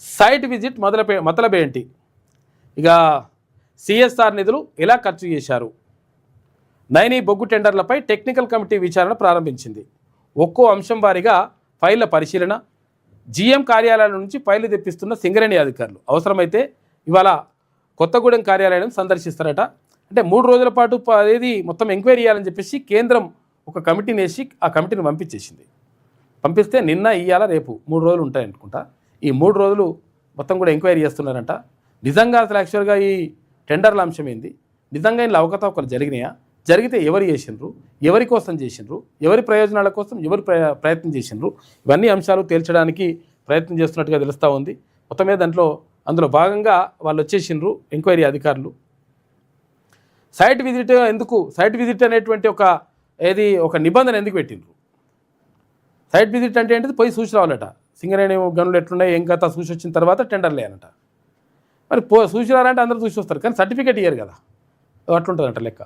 Site visit మొదలబేంటి? ఇక CSR నిధులు ఎలా ఖర్చు చేశారు? నైని బొగ్గు టెండర్లపై టెక్నికల్ కమిటీ విచారణ ప్రారంభించింది. ఒక్కో అంశం వారీగా ఫైళ్ల పరిశీలన, జీఎం కార్యాలయాల నుంచి ఫైళ్లు తెప్పిస్తున్న సింగరేణి అధికారులు అవసరమైతే ఇవాళ కొత్తగూడెం కార్యాలయం సందర్శిస్తారట. అంటే 3 రోజుల పాటు అనేది మొత్తం ఎంక్వైరీ చేయాలని చెప్పేసి కేంద్రం ఒక కమిటీని వేసి ఆ కమిటీని పంపించేసింది. పంపిస్తే నిన్న ఇవాళ రేపు 3 రోజులు ఉంటాయి అనుకుంటా. ఈ 3 రోజులు మొత్తం కూడా ఎంక్వైరీ చేస్తున్నారంట. నిజంగా అసలు యాక్చువల్గా ఈ టెండర్ల అంశం ఏంది, నిజంగా ఇందులో అవకతవకలు జరిగినాయా, జరిగితే ఎవరు చేసిండ్రు, ఎవరి కోసం చేసిండ్రు, ఎవరి ప్రయోజనాల కోసం ఎవరు ప్రయత్నం చేసిండ్రు, ఇవన్నీ అంశాలు తేల్చడానికి ప్రయత్నం చేస్తున్నట్టుగా తెలుస్తూ ఉంది. మొత్తం మీద అందులో భాగంగా వాళ్ళు వచ్చేసిండ్రు ఎంక్వైరీ అధికారులు. సైట్ విజిట్ అనేటువంటి ఒక నిబంధన ఎందుకు పెట్టిండ్రు? సైట్ విజిట్ అంటే ఏంటిది? పోయి చూసి రావాలట. సింగరేణి గనులు ఎట్లున్నాయి ఏం కథ చూసి వచ్చిన తర్వాత టెండర్లు వేయాలట. మరి చూసి రావాలంటే అందరూ చూసి వస్తారు, కానీ సర్టిఫికేట్ ఇయ్యరు కదా, అట్లుంటుందంట లెక్క.